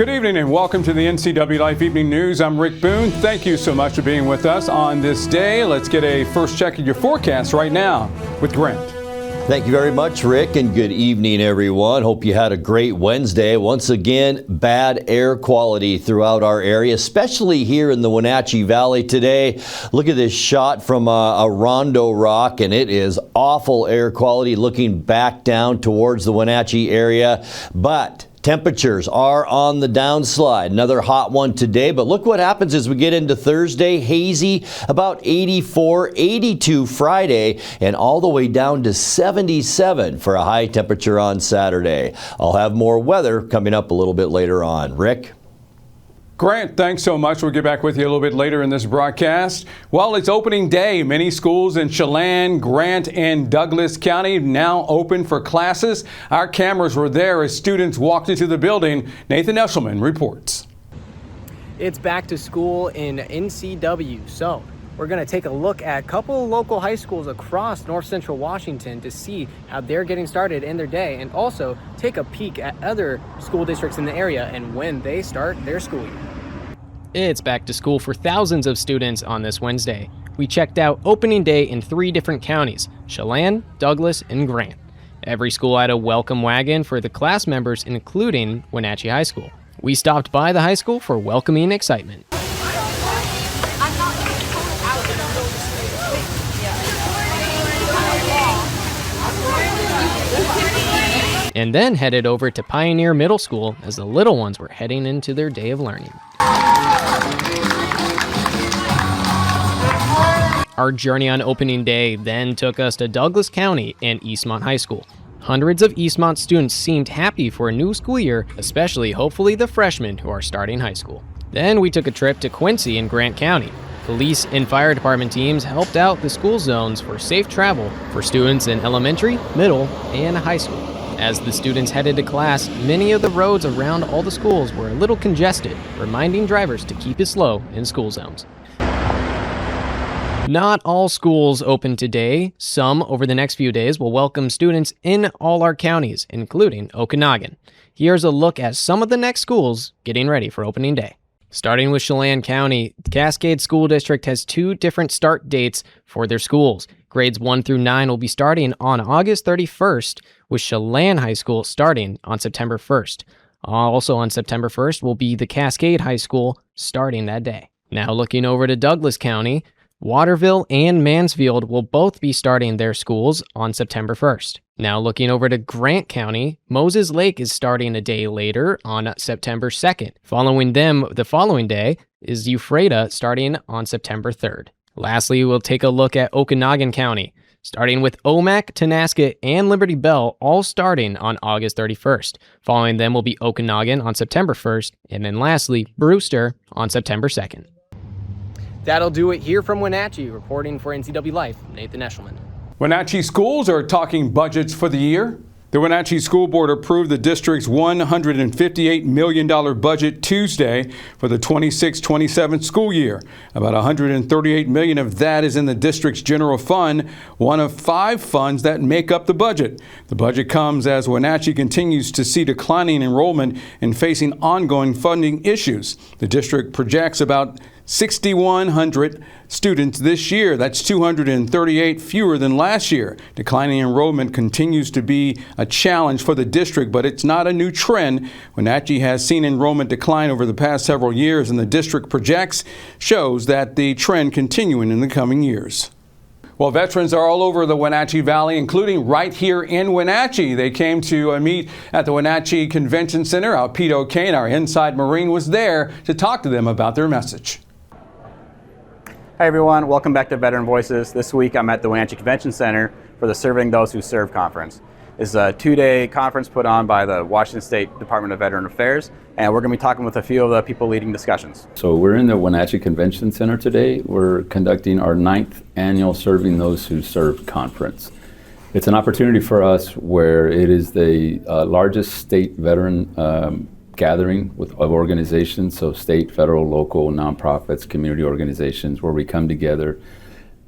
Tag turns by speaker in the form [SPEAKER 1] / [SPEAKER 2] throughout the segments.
[SPEAKER 1] Good evening and welcome to the NCWLIFE Evening News. I'm Rick Boone. Thank you so much for being with us on this day. Let's get a first check of your forecast right now with Grant.
[SPEAKER 2] Thank you very much, Rick, and good evening, everyone. Hope you had a great Wednesday. Once again, bad air quality throughout our area, especially here in the Wenatchee Valley today. Look at this shot from a Rondo Rock, and it is awful air quality looking back down towards the Wenatchee area. But temperatures are on the downslide. Another hot one today, but look what happens as we get into Thursday. Hazy, about 84, 82 Friday, and all the way down to 77 for a high temperature on Saturday. I'll have more weather coming up a little bit later on. Rick?
[SPEAKER 1] Grant, thanks so much. We'll get back with you a little bit later in this broadcast. Well, it's opening day. Many schools in Chelan, Grant, and Douglas County now open for classes. Our cameras were there as students walked into the building. Nathan Eshelman reports.
[SPEAKER 3] It's back to school in NCW, so we're going to take a look at a couple of local high schools across North Central Washington to see how they're getting started in their day, and also take a peek at other school districts in the area and when they start their school year.
[SPEAKER 4] It's back to school for thousands of students on this Wednesday. We checked out opening day in 3 different counties, Chelan, Douglas, and Grant. Every school had a welcome wagon for the class members, including Wenatchee High School. We stopped by the high school for welcoming excitement. And then headed over to Pioneer Middle School as the little ones were heading into their day of learning. Our journey on opening day then took us to Douglas County and Eastmont High School. Hundreds of Eastmont students seemed happy for a new school year, especially hopefully the freshmen who are starting high school. Then we took a trip to Quincy in Grant County. Police and fire department teams helped out the school zones for safe travel for students in elementary, middle, and high school. As the students headed to class, many of the roads around all the schools were a little congested, reminding drivers to keep it slow in school zones. Not all schools open today. Some over the next few days will welcome students in all our counties, including Okanogan. Here's a look at some of the next schools getting ready for opening day. Starting with Chelan County, the Cascade School District has 2 different start dates for their schools. Grades 1 through 9 will be starting on August 31st, with Chelan High School starting on September 1st. Also on September 1st will be the Cascade High School starting that day. Now looking over to Douglas County, Waterville and Mansfield will both be starting their schools on September 1st. Now looking over to Grant County, Moses Lake is starting a day later on September 2nd. Following them the following day is Ephrata starting on September 3rd. Lastly, we'll take a look at Okanogan County, starting with Omak, Tonasket, and Liberty Bell all starting on August 31st. Following them will be Okanogan on September 1st, and then lastly, Brewster on September 2nd.
[SPEAKER 3] That'll do it here from Wenatchee. Reporting for NCWLIFE, Nathan Eshelman.
[SPEAKER 1] Wenatchee schools are talking budgets for the year. The Wenatchee School Board approved the district's $158 million budget Tuesday for the 26-27 school year. About $138 million of that is in the district's general fund, one of 5 funds that make up the budget. The budget comes as Wenatchee continues to see declining enrollment and facing ongoing funding issues. The district projects about 6,100 students this year. That's 238 fewer than last year. Declining enrollment continues to be a challenge for the district, but it's not a new trend. Wenatchee has seen enrollment decline over the past several years, and the district shows that the trend continuing in the coming years. Well, veterans are all over the Wenatchee Valley, including right here in Wenatchee. They came to meet at the Wenatchee Convention Center. Our Pete O'Kane, our Inside Marine, was there to talk to them about their message.
[SPEAKER 5] Hi everyone, welcome back to Veteran Voices. This week I'm at the Wenatchee Convention Center for the Serving Those Who Serve conference. It's a 2-day conference put on by the Washington State Department of Veteran Affairs, and we're going to be talking with a few of the people leading discussions.
[SPEAKER 6] So we're in the Wenatchee Convention Center today. We're conducting our 9th annual Serving Those Who Serve conference. It's an opportunity for us where it is the largest state veteran gathering of organizations, so state, federal, local, nonprofits, community organizations, where we come together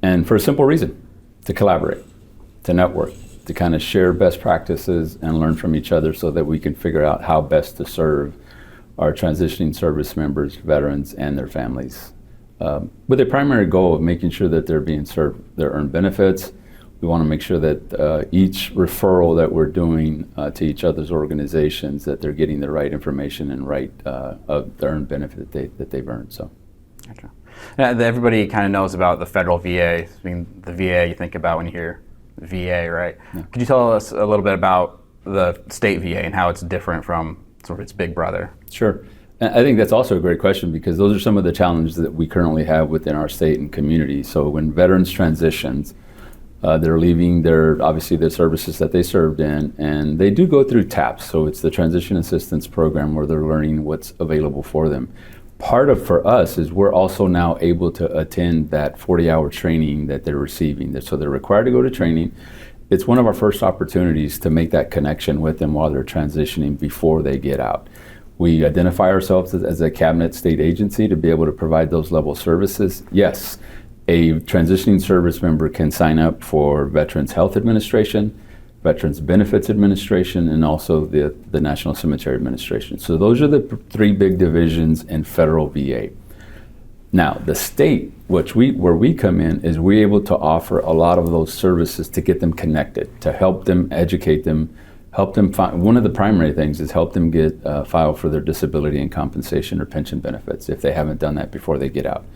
[SPEAKER 6] and for a simple reason, to collaborate, to network, to kind of share best practices and learn from each other so that we can figure out how best to serve our transitioning service members, veterans, and their families, with a primary goal of making sure that they're being served their earned benefits. We want to make sure that each referral that we're doing to each other's organizations, that they're getting the right information and right of the earned benefit that they've earned. So,
[SPEAKER 5] gotcha. Everybody kind of knows about the federal VA. I mean, the VA you think about when you hear VA, right? Yeah. Could you tell us a little bit about the state VA and how it's different from sort of its big brother?
[SPEAKER 6] Sure. I think that's also a great question, because those are some of the challenges that we currently have within our state and community. So when veterans transitions, they're leaving obviously the services that they served in, and they do go through TAPS. So it's the Transition Assistance Program, where they're learning what's available for them. Part of, for us, is we're also now able to attend that 40-hour training that they're receiving. So they're required to go to training. It's one of our first opportunities to make that connection with them while they're transitioning before they get out. We identify ourselves as a cabinet state agency to be able to provide those level services. Yes, a transitioning service member can sign up for Veterans Health Administration, Veterans Benefits Administration, and also the National Cemetery Administration. So those are the three big divisions in federal VA. Now, the state, where we come in, is we're able to offer a lot of those services to get them connected, to help them, educate them, help them find. One of the primary things is help them get filed for their disability and compensation or pension benefits if they haven't done that before they get out.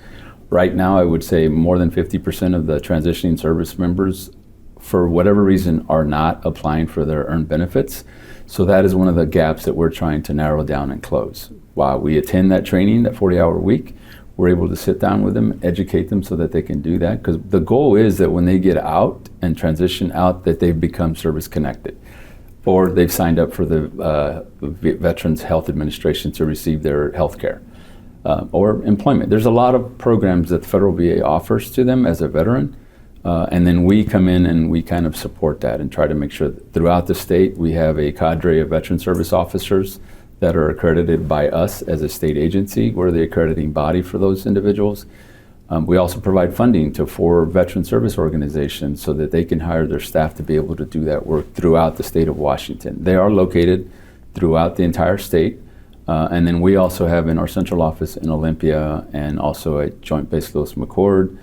[SPEAKER 6] Right now, I would say more than 50% of the transitioning service members, for whatever reason, are not applying for their earned benefits. So that is one of the gaps that we're trying to narrow down and close. While we attend that training, that 40-hour week, we're able to sit down with them, educate them so that they can do that. Because the goal is that when they get out and transition out, that they've become service connected, or they've signed up for the Veterans Health Administration to receive their health care. Or employment. There's a lot of programs that the federal VA offers to them as a veteran, and then we come in and we kind of support that and try to make sure that throughout the state we have a cadre of veteran service officers that are accredited by us as a state agency. We're the accrediting body for those individuals. We also provide funding to 4 veteran service organizations so that they can hire their staff to be able to do that work throughout the state of Washington. They are located throughout the entire state. And then we also have in our central office in Olympia and also at Joint Base Lewis McChord,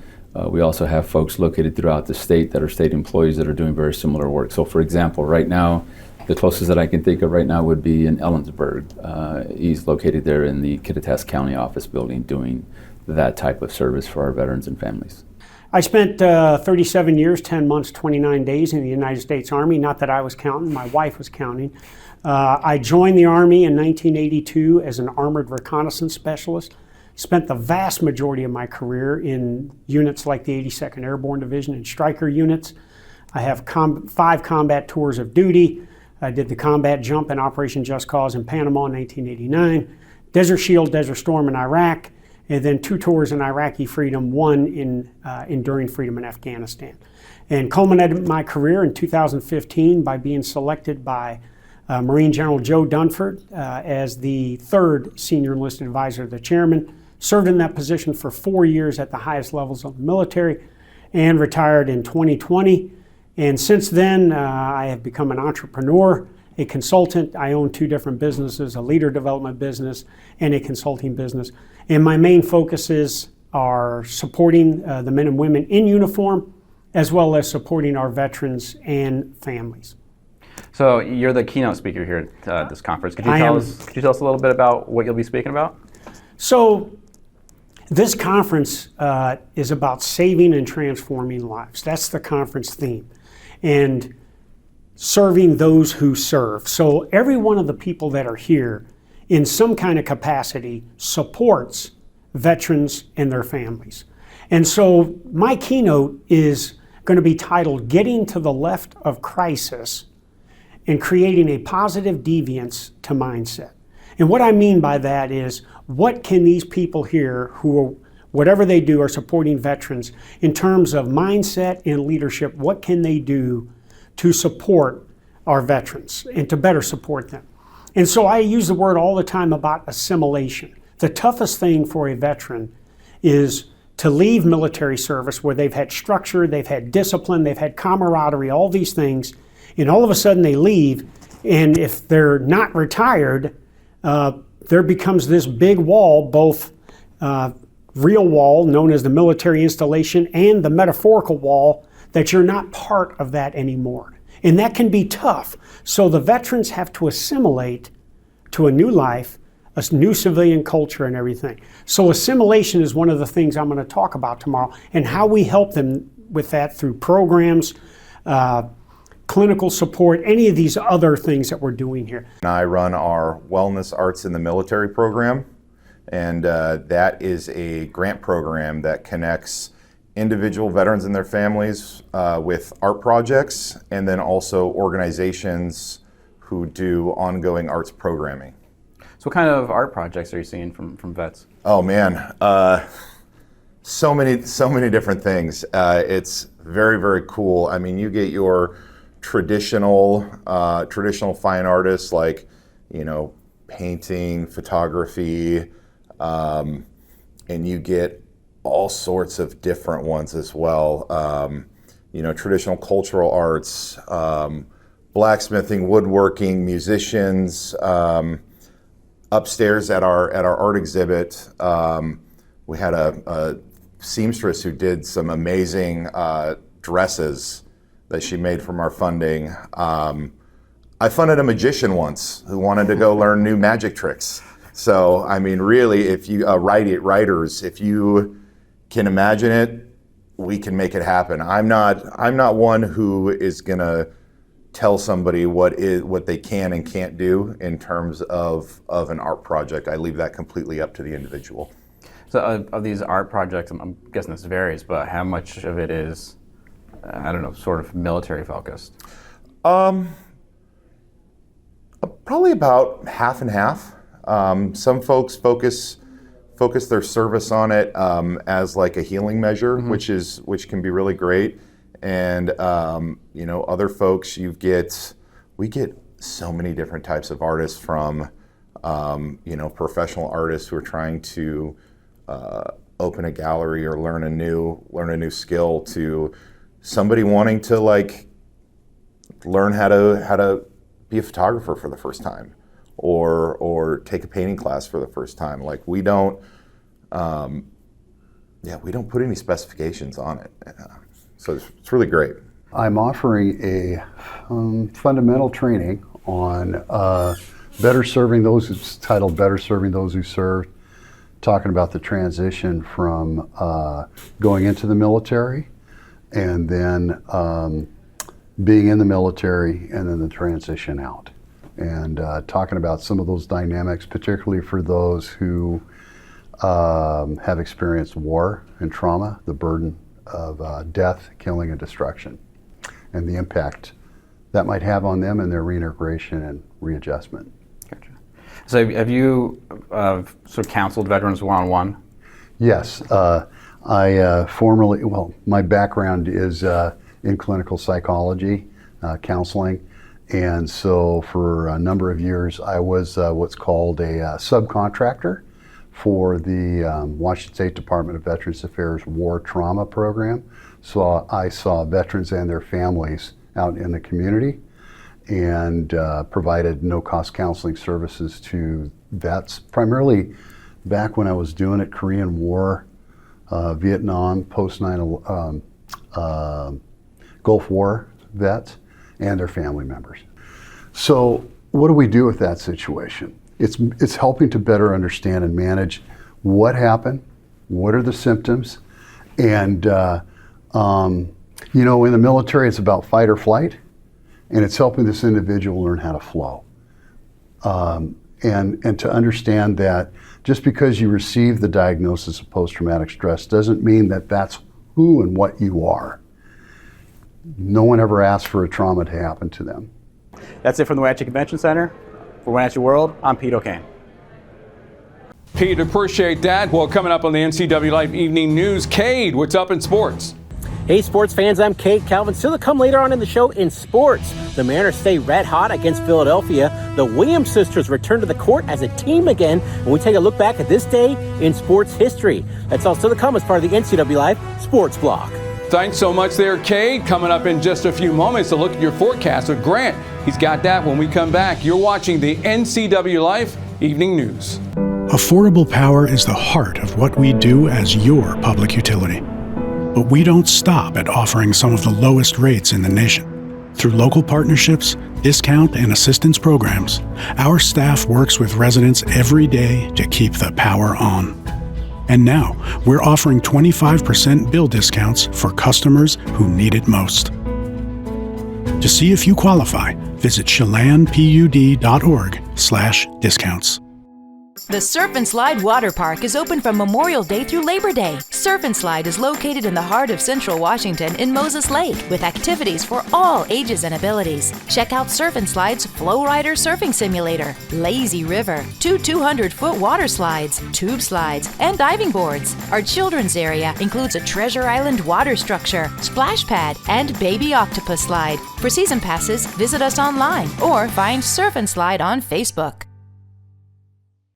[SPEAKER 6] we also have folks located throughout the state that are state employees that are doing very similar work. So for example, right now, the closest that I can think of right now would be in Ellensburg. He's located there in the Kittitas County office building doing that type of service for our veterans and families.
[SPEAKER 7] I spent 37 years, 10 months, 29 days in the United States Army. Not that I was counting, my wife was counting. I joined the Army in 1982 as an armored reconnaissance specialist. Spent the vast majority of my career in units like the 82nd Airborne Division and Stryker units. I have 5 combat tours of duty. I did the combat jump in Operation Just Cause in Panama in 1989, Desert Shield, Desert Storm in Iraq, and then 2 tours in Iraqi freedom, 1 in Enduring Freedom in Afghanistan. And culminated my career in 2015 by being selected by Marine General Joe Dunford as the 3rd Senior Enlisted Advisor to the Chairman. Served in that position for 4 years at the highest levels of the military and retired in 2020. And since then, I have become an entrepreneur, a consultant. I own 2 different businesses, a leader development business and a consulting business. And my main focuses are supporting the men and women in uniform, as well as supporting our veterans and families.
[SPEAKER 5] So you're the keynote speaker here at this conference. Could you tell us a little bit about what you'll be speaking about?
[SPEAKER 7] So this conference is about saving and transforming lives. That's the conference theme. And serving those who serve. So every one of the people that are here in some kind of capacity supports veterans and their families. And so my keynote is going to be titled Getting to the Left of Crisis and Creating a Positive Deviance to Mindset. And what I mean by that is, what can these people here who, whatever they do, are supporting veterans in terms of mindset and leadership, what can they do to support our veterans and to better support them? And so I use the word all the time about assimilation. The toughest thing for a veteran is to leave military service where they've had structure, they've had discipline, they've had camaraderie, all these things, and all of a sudden they leave, and if they're not retired, there becomes this big wall, both real wall known as the military installation and the metaphorical wall, that you're not part of that anymore. And that can be tough. So the veterans have to assimilate to a new life, a new civilian culture and everything. So assimilation is one of the things I'm going to talk about tomorrow, and how we help them with that through programs, clinical support, any of these other things that we're doing here.
[SPEAKER 8] I run our Wellness Arts in the Military program, and that is a grant program that connects individual veterans and their families with art projects, and then also organizations who do ongoing arts programming.
[SPEAKER 5] So what kind of art projects are you seeing from vets?
[SPEAKER 8] Oh man, so many different things. It's very, very cool. I mean, you get your traditional fine artists like, painting, photography, and you get all sorts of different ones as well. Traditional cultural arts, blacksmithing, woodworking, musicians. Upstairs at our art exhibit, we had a seamstress who did some amazing dresses that she made from our funding. I funded a magician once who wanted to go learn new magic tricks. So, I mean, really, if you writers, if you can imagine it, we can make it happen. I'm not one who is gonna tell somebody what they can and can't do in terms of an art project. I leave that completely up to the individual.
[SPEAKER 5] So of these art projects, I'm guessing this varies, but how much of it is, sort of military focused?
[SPEAKER 8] Probably about half and half. Some folks focus their service on it as like a healing measure, mm-hmm. which can be really great. And other folks, we get so many different types of artists, from professional artists who are trying to open a gallery or learn a new skill, to somebody wanting to learn how to be a photographer for the first time, or take a painting class for the first time. We don't put any specifications on it. So it's really great.
[SPEAKER 9] I'm offering a fundamental training on better serving those. It's titled Better Serving Those Who Serve, talking about the transition from going into the military, and then being in the military, and then the transition out. And talking about some of those dynamics, particularly for those who have experienced war and trauma, the burden of death, killing, and destruction, and the impact that might have on them and their reintegration and readjustment.
[SPEAKER 5] Gotcha. So have you sort of counseled veterans one-on-one?
[SPEAKER 9] Yes. My background is in clinical psychology, counseling, and so for a number of years I was what's called a subcontractor for the Washington State Department of Veterans Affairs War Trauma Program. So I saw veterans and their families out in the community, and provided no-cost counseling services to vets, primarily back when I was doing it, Korean War, Vietnam, post-9/11, Gulf War vets, and their family members. So what do we do with that situation? It's helping to better understand and manage what happened, what are the symptoms, and in the military it's about fight or flight, and it's helping this individual learn how to flow. And to understand that just because you receive the diagnosis of post-traumatic stress doesn't mean that that's who and what you are. No one ever asked for a trauma to happen to them.
[SPEAKER 5] That's it from the Wenatchee Convention Center. For Wenatchee World, I'm Pete O'Kane.
[SPEAKER 1] Pete, appreciate that. Well, coming up on the NCWLIFE Evening News, Cade, what's up in sports?
[SPEAKER 10] Hey sports fans, I'm Kate Calvin. Still to come later on in the show in sports. The Mariners stay red hot against Philadelphia. The Williams sisters return to the court as a team again. And we take a look back at this day in sports history. That's all still to come as part of the NCWLIFE Sports Block.
[SPEAKER 1] Thanks so much there, Cade. Coming up in just a few moments, a look at your forecast with Grant. He's got that when we come back. You're watching the NCWLIFE Evening News.
[SPEAKER 11] Affordable power is the heart of what we do as your public utility. But we don't stop at offering some of the lowest rates in the nation. Through local partnerships, discount and assistance programs, our staff works with residents every day to keep the power on. And now, we're offering 25% bill discounts for customers who need it most. To see if you qualify, visit chelanpud.org/discounts.
[SPEAKER 12] The Surf and Slide Water Park is open from Memorial Day through Labor Day. Surf and Slide is located in the heart of Central Washington in Moses Lake with activities for all ages and abilities. Check out Surf and Slide's Flow Rider Surfing Simulator, Lazy River, 2 200-foot water slides, tube slides, and diving boards. Our children's area includes a Treasure Island water structure, splash pad, and baby octopus slide. For season passes, visit us online or find Surf and Slide on Facebook.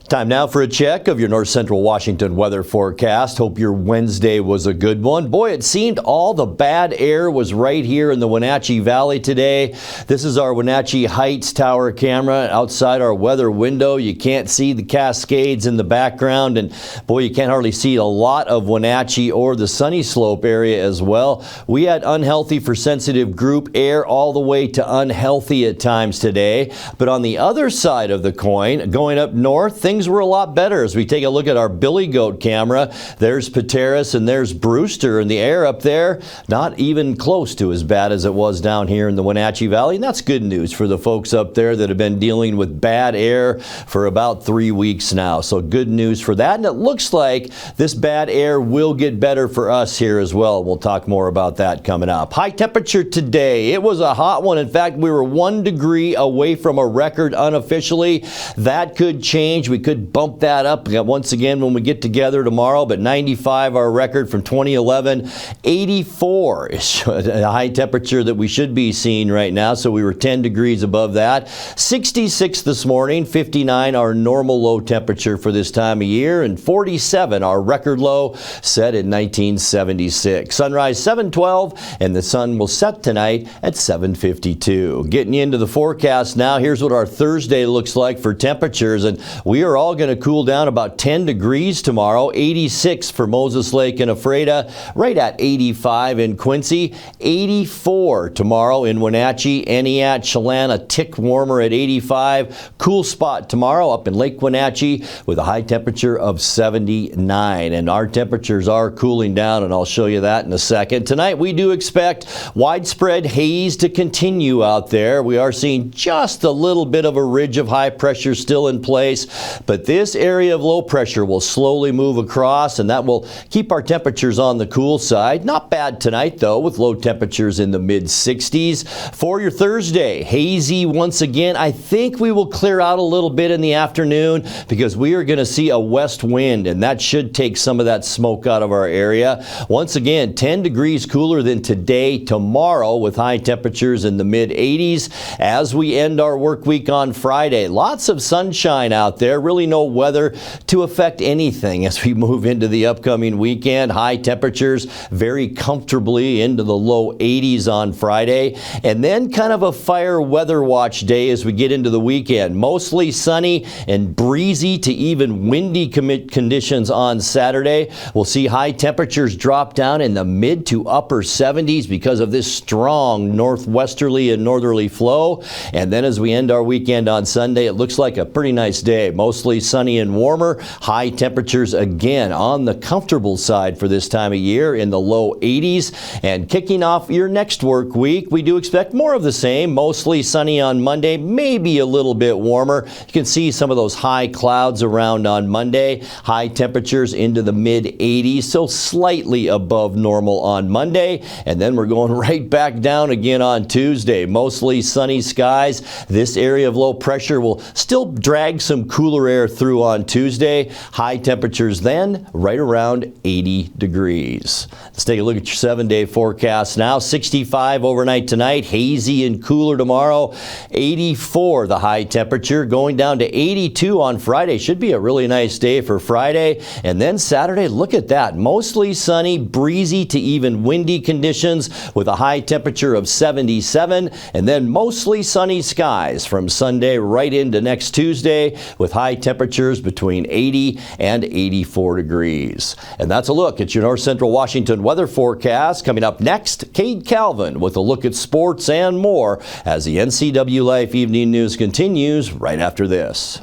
[SPEAKER 2] Time now for a check of your North Central Washington weather forecast. Hope your Wednesday was a good one. Boy, it seemed all the bad air was right here in the Wenatchee Valley today. This is our Wenatchee Heights tower camera outside our weather window. You can't see the Cascades in the background, and boy, you can't hardly see a lot of Wenatchee or the Sunny Slope area as well. We had unhealthy for sensitive group air all the way to unhealthy at times today. But on the other side of the coin, going up north, things were a lot better as we take a look at our Billy Goat camera. There's Pateros and there's Brewster, and the air up there not even close to as bad as it was down here in the Wenatchee Valley. And that's good news for the folks up there that have been dealing with bad air for about 3 weeks now. So good news for that. And it looks like this bad air will get better for us here as well. We'll talk more about that coming up. High temperature today. It was a hot one. In fact, we were 1 degree away from a record unofficially. That could change. We could bump that up once again when we get together tomorrow, but 95 our record from 2011. 84 is a high temperature that we should be seeing right now, so we were 10 degrees above that. 66 this morning, 59 our normal low temperature for this time of year, and 47 our record low set in 1976. Sunrise 7:12, and the sun will set tonight at 7:52. Getting into the forecast now, here's what our Thursday looks like for temperatures, and we are all going to cool down about 10 degrees tomorrow. 86 for Moses Lake and Ephrata, right at 85 in Quincy. 84 tomorrow in Wenatchee, Eniat, Chelan, a tick warmer at 85. Cool spot tomorrow up in Lake Wenatchee with a high temperature of 79. And our temperatures are cooling down, and I'll show you that in a second. Tonight we do expect widespread haze to continue out there. We are seeing just a little bit of a ridge of high pressure still in place, but this area of low pressure will slowly move across, and that will keep our temperatures on the cool side. Not bad tonight, though, with low temperatures in the mid-60s. For your Thursday, hazy once again. I think we will clear out a little bit in the afternoon because we are going to see a west wind, and that should take some of that smoke out of our area. Once again, 10 degrees cooler than today, tomorrow, with high temperatures in the mid-80s as we end our work week on Friday. Lots of sunshine out there. Really no weather to affect anything as we move into the upcoming weekend. High temperatures very comfortably into the low 80s on Friday. And then kind of a fire weather watch day as we get into the weekend. Mostly sunny and breezy to even windy conditions on Saturday. We'll see high temperatures drop down in the mid to upper 70s because of this strong northwesterly and northerly flow. And then as we end our weekend on Sunday, it looks like a pretty nice day. Mostly sunny and warmer. High temperatures again on the comfortable side for this time of year in the low 80s. And kicking off your next work week, we do expect more of the same. Mostly sunny on Monday, maybe a little bit warmer. You can see some of those high clouds around on Monday. High temperatures into the mid 80s, so slightly above normal on Monday. And then we're going right back down again on Tuesday. Mostly sunny skies. This area of low pressure will still drag some cooler air through on Tuesday. High temperatures then right around 80 degrees. Let's take a look at your 7-day forecast now. 65 overnight tonight, hazy and cooler tomorrow. 84 the high temperature, going down to 82 on Friday. Should be a really nice day for Friday. And then Saturday, look at that. Mostly sunny, breezy to even windy conditions with a high temperature of 77. And then mostly sunny skies from Sunday right into next Tuesday with high Overnight temperatures between 80 and 84 degrees. And that's a look at your North Central Washington weather forecast. Coming up next, Cade Calvin with a look at sports and more as the NCWLIFE Evening News continues right after this.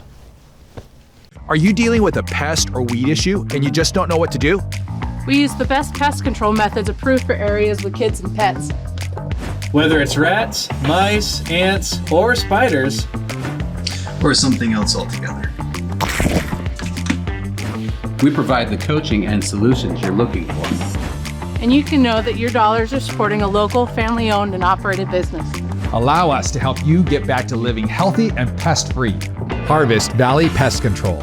[SPEAKER 13] Are you dealing with a pest or weed issue and you just don't know what to do?
[SPEAKER 14] We use the best pest control methods approved for areas with kids and pets.
[SPEAKER 15] Whether it's rats, mice, ants, or spiders,
[SPEAKER 16] or something else altogether. We provide the coaching and solutions you're looking for.
[SPEAKER 14] And you can know that your dollars are supporting a local, family-owned and operated business.
[SPEAKER 17] Allow us to help you get back to living healthy and pest-free.
[SPEAKER 18] Harvest Valley Pest Control.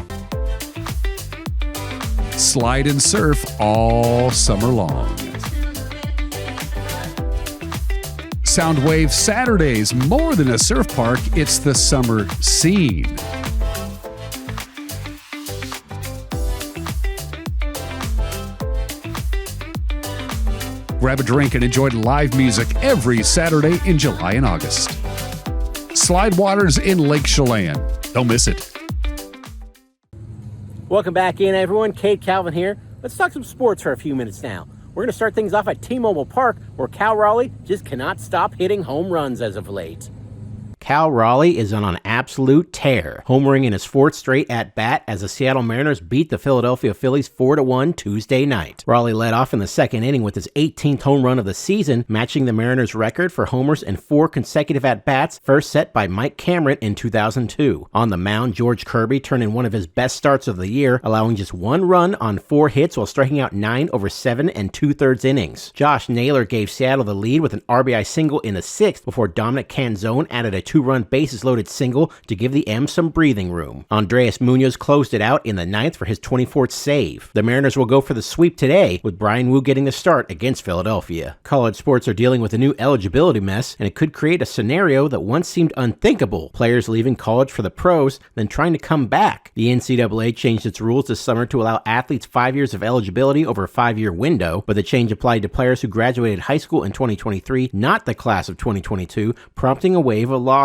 [SPEAKER 18] Slide and surf all summer long. Soundwave Saturdays, more than a surf park, it's the summer scene. Grab a drink and enjoy live music every Saturday in July and August. Slide Waters in Lake Chelan. Don't miss it.
[SPEAKER 10] Welcome back in, everyone. Cade Calvin here. Let's talk some sports for a few minutes now. We're going to start things off at T-Mobile Park, where Cal Raleigh just cannot stop hitting home runs as of late.
[SPEAKER 3] Cal Raleigh is on an absolute tear, homering in his fourth straight at-bat as the Seattle Mariners beat the Philadelphia Phillies 4-1 Tuesday night. Raleigh led off in the second inning with his 18th home run of the season, matching the Mariners' record for homers in 4 consecutive at-bats, first set by Mike Cameron in 2002. On the mound, George Kirby turned in one of his best starts of the year, allowing just 1 run on 4 hits while striking out 9 over 7 2/3 innings. Josh Naylor gave Seattle the lead with an RBI single in the 6th before Dominic Canzone added a 2-run bases-loaded single to give the M's some breathing room. Andres Munoz closed it out in the 9th for his 24th save. The Mariners will go for the sweep today, with Brian Wu getting the start against Philadelphia. College sports are dealing with a new eligibility mess, and it could create a scenario that once seemed unthinkable. Players leaving college for the pros, then trying to come back. The NCAA changed its rules this summer to allow athletes 5 years of eligibility over a 5-year window, but the change applied to players who graduated high school in 2023, not the class of 2022, prompting a wave of lawsuits.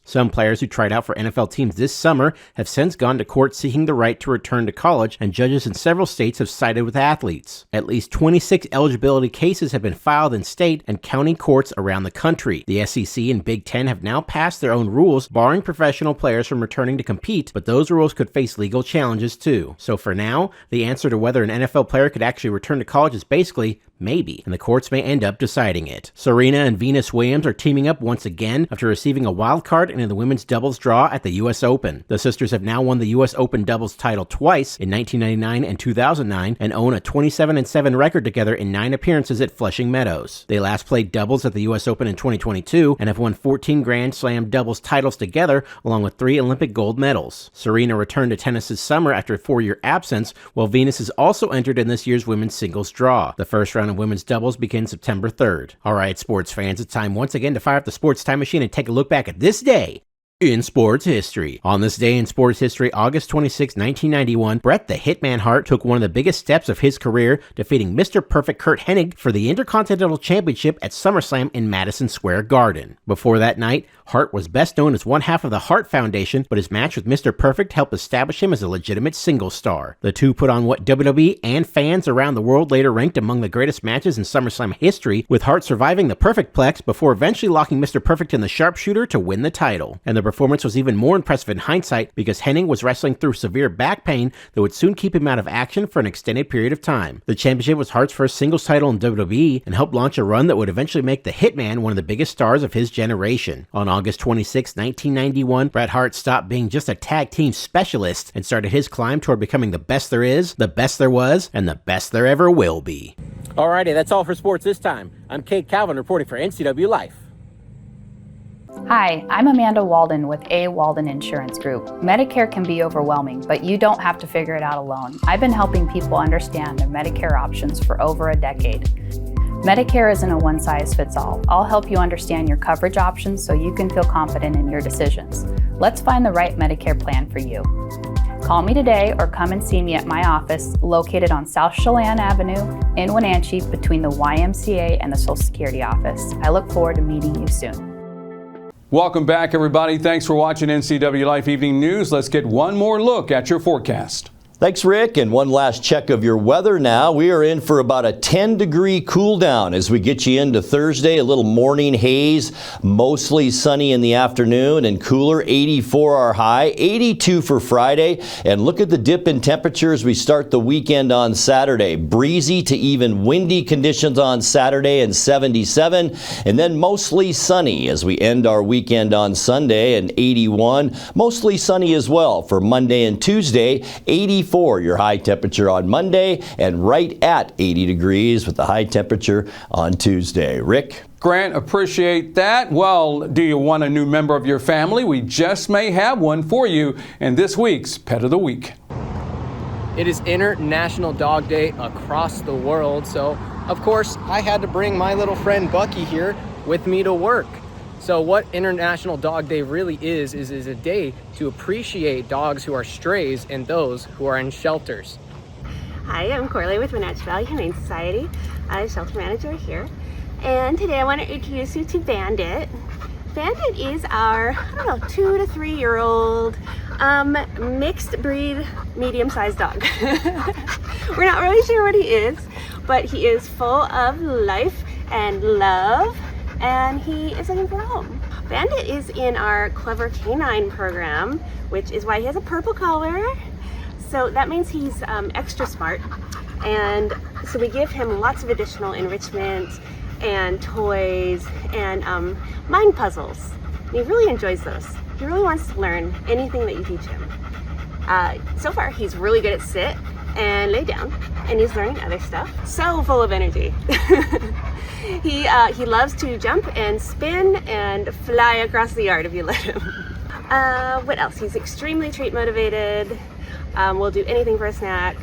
[SPEAKER 3] Some players who tried out for NFL teams this summer have since gone to court seeking the right to return to college, and judges in several states have sided with athletes. At least 26 eligibility cases have been filed in state and county courts around the country. The SEC and Big Ten have now passed their own rules, barring professional players from returning to compete, but those rules could face legal challenges too. So for now, the answer to whether an NFL player could actually return to college is basically maybe, and the courts may end up deciding it. Serena and Venus Williams are teaming up once again after receiving a wild card in the women's doubles draw at the U.S. Open. The sisters have now won the U.S. Open doubles title twice, in 1999 and 2009, and own a 27-7 record together in 9 appearances at Flushing Meadows. They last played doubles at the U.S. Open in 2022 and have won 14 Grand Slam doubles titles together, along with 3 Olympic gold medals. Serena returned to tennis this summer after a 4-year absence, while Venus is also entered in this year's women's singles draw. The first round of women's doubles begins September 3rd. All right, sports fans, it's time once again to fire up the sports time machine and take a look back at this day in sports history. On this day in sports history, August 26, 1991, Bret the Hitman Hart took one of the biggest steps of his career, defeating Mr. Perfect Kurt Hennig for the Intercontinental Championship at SummerSlam in Madison Square Garden. Before that night, Hart was best known as one half of the Hart Foundation, but his match with Mr. Perfect helped establish him as a legitimate single star. The two put on what WWE and fans around the world later ranked among the greatest matches in SummerSlam history, with Hart surviving the Perfectplex before eventually locking Mr. Perfect in the sharpshooter to win the title. And the performance was even more impressive in hindsight because Hennig was wrestling through severe back pain that would soon keep him out of action for an extended period of time. The championship was Hart's first singles title in WWE and helped launch a run that would eventually make the Hitman one of the biggest stars of his generation. On August 26, 1991, Bret Hart stopped being just a tag team specialist and started his climb toward becoming the best there is, the best there was, and the best there ever will be.
[SPEAKER 10] Alrighty, that's all for sports this time. I'm Cade Calvin reporting for NCWLIFE.
[SPEAKER 19] Hi, I'm Amanda Walden with A. Walden Insurance Group. Medicare can be overwhelming, but you don't have to figure it out alone. I've been helping people understand their Medicare options for over a decade. Medicare isn't a one-size-fits-all. I'll help you understand your coverage options so you can feel confident in your decisions. Let's find the right Medicare plan for you. Call me today or come and see me at my office located on South Chelan Avenue in Wenatchee between the YMCA and the Social Security office. I look forward to meeting you soon.
[SPEAKER 1] Welcome back, everybody. Thanks for watching NCWLIFE Evening News. Let's get one more look at your forecast.
[SPEAKER 2] Thanks, Rick. And one last check of your weather now. We are in for about a 10-degree cool down as we get you into Thursday. A little morning haze, mostly sunny in the afternoon and cooler. 84 our high, 82 for Friday. And look at the dip in temperature as we start the weekend on Saturday. Breezy to even windy conditions on Saturday and 77. And then mostly sunny as we end our weekend on Sunday and 81. Mostly sunny as well for Monday and Tuesday. 84 your high temperature on Monday and right at 80 degrees with the high temperature on Tuesday. Rick?
[SPEAKER 1] Grant, appreciate that. Well, do you want a new member of your family? We just may have one for you in this week's Pet of the Week.
[SPEAKER 3] It is International Dog Day across the world, so of course I had to bring my little friend Bucky here with me to work. So what International Dog Day really is a day to appreciate dogs who are strays and those who are in shelters.
[SPEAKER 20] Hi, I'm Corley with Wenatchee Valley Humane Society. I'm shelter manager here. And today I want to introduce you to Bandit. Bandit is our, 2 to 3 year old mixed breed, medium-sized dog. We're not really sure what he is, but he is full of life and love, and he is looking for a home. Bandit is in our Clever Canine program, which is why he has a purple collar. So that means he's extra smart. And so we give him lots of additional enrichment and toys and mind puzzles. And he really enjoys those. He really wants to learn anything that you teach him. So far, he's really good at sit and lay down, and he's learning other stuff. So full of energy. He loves to jump and spin and fly across the yard if you let him. What else? He's extremely treat motivated. Will do anything for a snack.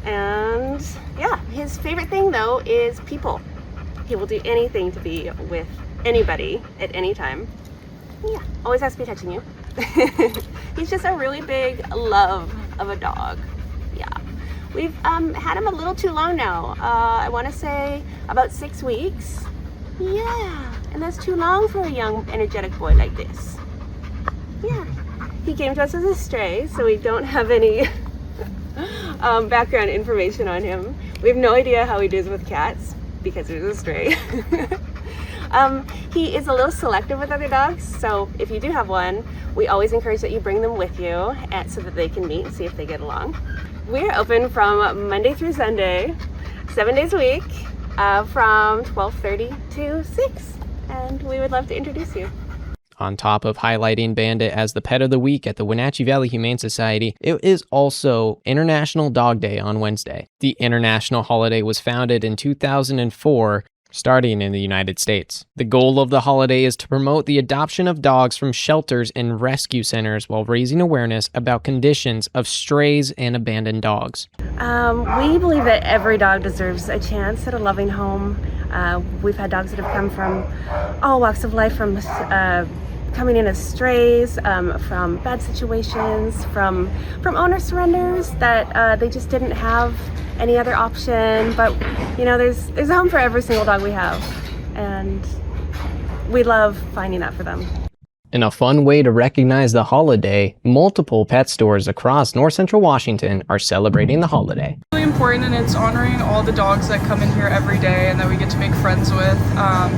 [SPEAKER 20] And yeah, his favorite thing though is people. He will do anything to be with anybody at any time. Yeah, always has to be touching you. He's just a really big love of a dog. Yeah. We've had him a little too long now. I want to say about 6 weeks. Yeah, and that's too long for a young, energetic boy like this. Yeah, he came to us as a stray, so we don't have any background information on him. We have no idea how he does with cats because he's a stray. He is a little selective with other dogs, so if you do have one, we always encourage that you bring them with you so that they can meet and see if they get along. We're open from Monday through Sunday, 7 days a week, from 12:30 to 6, and we would love to introduce you.
[SPEAKER 4] On top of highlighting Bandit as the pet of the week at the Wenatchee Valley Humane Society, it is also International Dog Day on Wednesday. The international holiday was founded in 2004, starting in the United States. The goal of the holiday is to promote the adoption of dogs from shelters and rescue centers while raising awareness about conditions of strays and abandoned dogs.
[SPEAKER 20] We believe that every dog deserves a chance at a loving home. We've had dogs that have come from all walks of life, from coming in as strays, from bad situations, from owner surrenders that they just didn't have any other option. But there's a home for every single dog we have, and we love finding that for them.
[SPEAKER 4] In a fun way to recognize the holiday, multiple pet stores across North Central Washington are celebrating the holiday.
[SPEAKER 21] Really important, and it's honoring all the dogs that come in here every day and that we get to make friends with.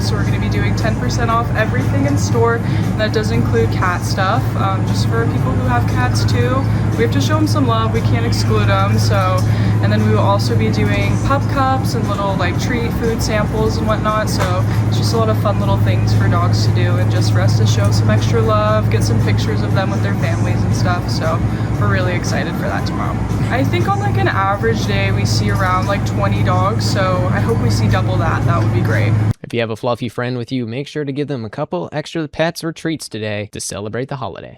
[SPEAKER 21] So we're going to be doing 10% off everything in store, and that does include cat stuff, just for people who have cats too. We have to show them some love, we can't exclude them. And then we will also be doing pup cups and little treat food samples and whatnot. So it's just a lot of fun little things for dogs to do, and just for us to show some extra love, get some pictures of them with their families and stuff. So we're really excited for that tomorrow. I think on an average day we see around 20 dogs, so I hope we see double that. That would be great.
[SPEAKER 4] If you have a fluffy friend with you, make sure to give them a couple extra pets or treats today to celebrate the holiday.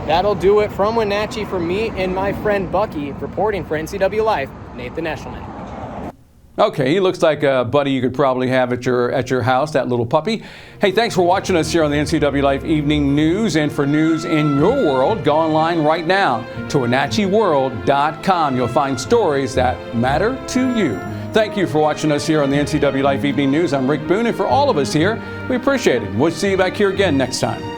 [SPEAKER 3] That'll do it from Wenatchee for me and my friend Bucky, reporting for NCWLIFE, Nathan Eshelman.
[SPEAKER 1] Okay, he looks like a buddy you could probably have at your house, that little puppy. Hey, thanks for watching us here on the NCWLIFE Evening News. And for news in your world, go online right now to WenatcheeWorld.com. You'll find stories that matter to you. Thank you for watching us here on the NCWLIFE Evening News. I'm Rick Boone, and for all of us here, we appreciate it. We'll see you back here again next time.